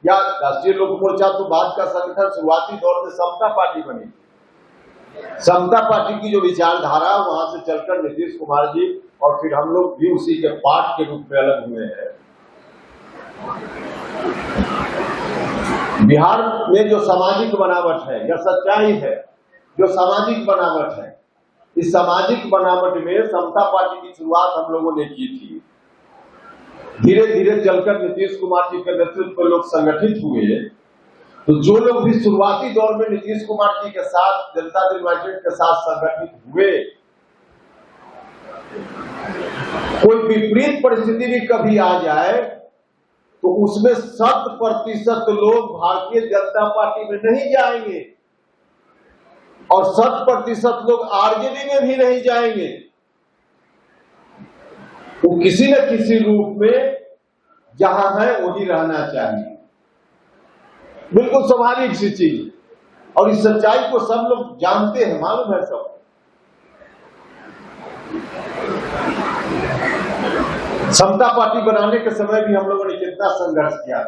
क्या राष्ट्रीय लोक मोर्चा तो बाद का संगठन शुरुआती दौर में समता पार्टी बनी। समता पार्टी की जो विचारधारा वहां से चलकर नीतीश कुमार जी और फिर हम लोग भी उसी के पार्ट के रूप में अलग हुए हैं। बिहार में जो सामाजिक बनावट है या सच्चाई है, जो सामाजिक बनावट है, इस सामाजिक बनावट में समता पार्टी की शुरुआत हम लोगों ने की थी। धीरे धीरे चलकर नीतीश कुमार जी के नेतृत्व में लोग संगठित हुए। तो जो लोग भी शुरुआती दौर में नीतीश कुमार जी के साथ, जनता दल यूनाइटेड के साथ संगठित हुए, कोई विपरीत परिस्थिति भी कभी आ जाए तो उसमें 100% लोग भारतीय जनता पार्टी में नहीं जाएंगे और 100% लोग आरजेडी में भी नहीं जाएंगे। वो किसी न किसी रूप में जहां है वही रहना चाहिए। बिल्कुल स्वाभाविक सी चीज और इस सच्चाई को सब लोग जानते हैं, मालूम है सब। समता पार्टी बनाने के समय भी हम लोगों ने कितना संघर्ष किया।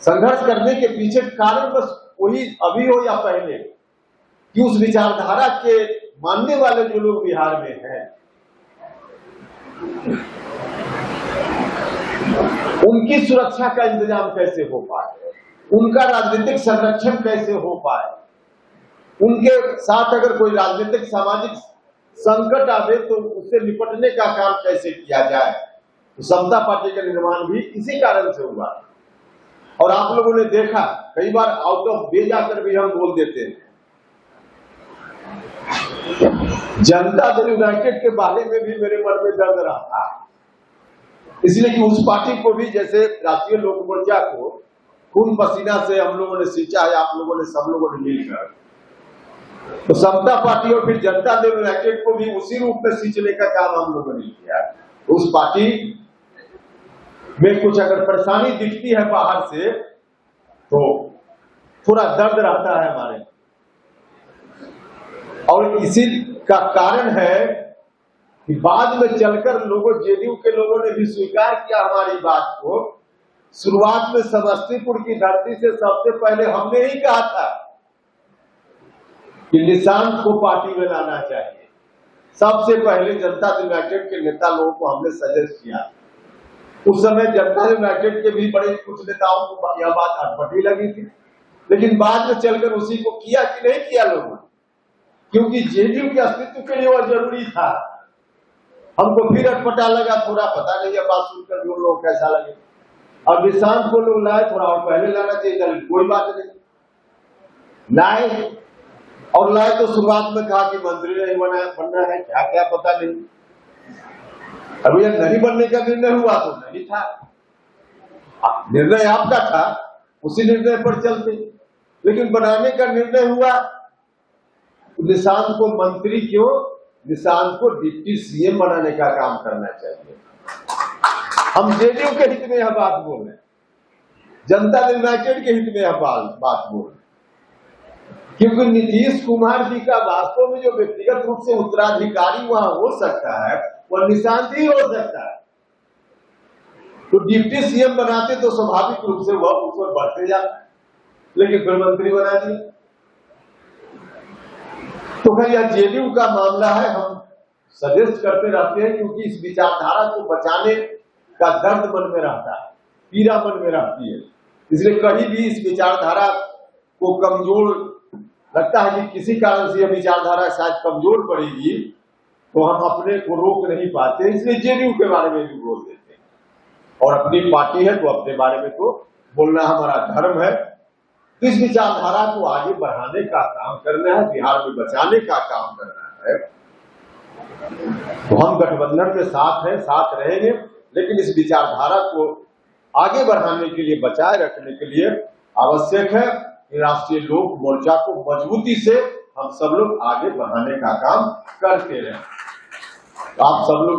संघर्ष करने के पीछे कारण बस वही अभी हो या पहले कि उस विचारधारा के मानने वाले जो लोग बिहार में हैं उनकी सुरक्षा का इंतजाम कैसे हो पाए, उनका राजनीतिक संरक्षण कैसे हो पाए, उनके साथ अगर कोई राजनीतिक सामाजिक संकट आवे तो उससे निपटने का काम कैसे किया जाए। तो समता पार्टी का निर्माण भी इसी कारण से हुआ। और आप लोगों ने देखा कई बार आउट ऑफ वे जाकर भी हम बोल देते हैं। जनता दल यूनाइटेड के बारे में भी मेरे मन में दर्द रहा था, इसलिए कि उस पार्टी को भी जैसे राष्ट्रीय लोक मोर्चा को खून पसीना से हम लोगों ने सींचा है, आप लोगों ने, सब लोगों ने मिलकर, तो समता पार्टी और फिर जनता दल यूनाइटेड को भी उसी रूप में सींचने का काम हम लोगों ने किया। उस पार्टी में कुछ अगर परेशानी दिखती है बाहर से तो थोड़ा दर्द रहता है हमारे, और इसी का कारण है कि बाद में चलकर लोगों, जेडीयू के लोगों ने भी स्वीकार किया हमारी बात को। शुरुआत में समस्तीपुर की धरती से सबसे पहले हमने ही कहा था कि निशांत को पार्टी में लाना चाहिए। सबसे पहले जनता दल यूनाइटेड के नेता लोगों को हमने सजेस्ट किया। उस समय जनता दल यूनाइटेड के भी बड़े कुछ नेताओं को यह बात अटपटी लगी थी, लेकिन बाद में चलकर उसी को किया कि नहीं किया लोगों, क्योंकि जेडीयू के अस्तित्व के लिए वह जरूरी था। हमको फिर अटपटा लगा, थोड़ा पता नहीं है बात सुनकर जो लोग कैसा लगे। और निशांत को लोग लाए, थोड़ा और पहले लाना चाहिए, कोई बात नहीं, लाए और लाए तो शुरुआत में कहा कि मंत्री नहीं बनना है, क्या क्या पता नहीं। अब यह नहीं बनने का निर्णय हुआ तो नहीं था, निर्णय आपका था, उसी निर्णय पर चलते। लेकिन बनाने का निर्णय हुआ, निशांत को मंत्री क्यों, निशांत को डिप्टी सीएम बनाने का काम करना चाहिए। हम जेडीयू के हित में यह बात बोल रहे हैं, जनता दल यूनाइटेड के हित में यह बात बोल रहे हैं, क्योंकि नीतीश कुमार जी का वास्तव में जो व्यक्तिगत रूप से उत्तराधिकारी वहां हो सकता है वह निशांत ही हो सकता है। तो डिप्टी सीएम बनाते तो स्वाभाविक रूप से वह उस पर बढ़ते जाता, लेकिन फिर मंत्री बना दिया। तो खैर यह जेडीयू का मामला है, हम सजेस्ट करते रहते हैं, क्योंकि इस विचारधारा को बचाने का दर्द मन में रहता है, पीड़ा मन में रहती है। इसलिए कहीं भी इस विचारधारा को कमजोर लगता है कि किसी कारण से यह विचारधारा शायद कमजोर पड़ेगी तो हम अपने को रोक नहीं पाते, इसलिए जेडीयू के बारे में भी बोल देते हैं। और अपनी पार्टी है तो अपने बारे में तो बोलना हमारा धर्म है। तो इस विचारधारा को आगे बढ़ाने का काम करना है, बिहार में बचाने का काम करना है। तो हम गठबंधन के साथ हैं, साथ रहेंगे, लेकिन इस विचारधारा को आगे बढ़ाने के लिए, बचाए रखने के लिए आवश्यक है कि राष्ट्रीय लोक मोर्चा को मजबूती से हम सब लोग आगे बढ़ाने का काम करते रहें। आप सब लोग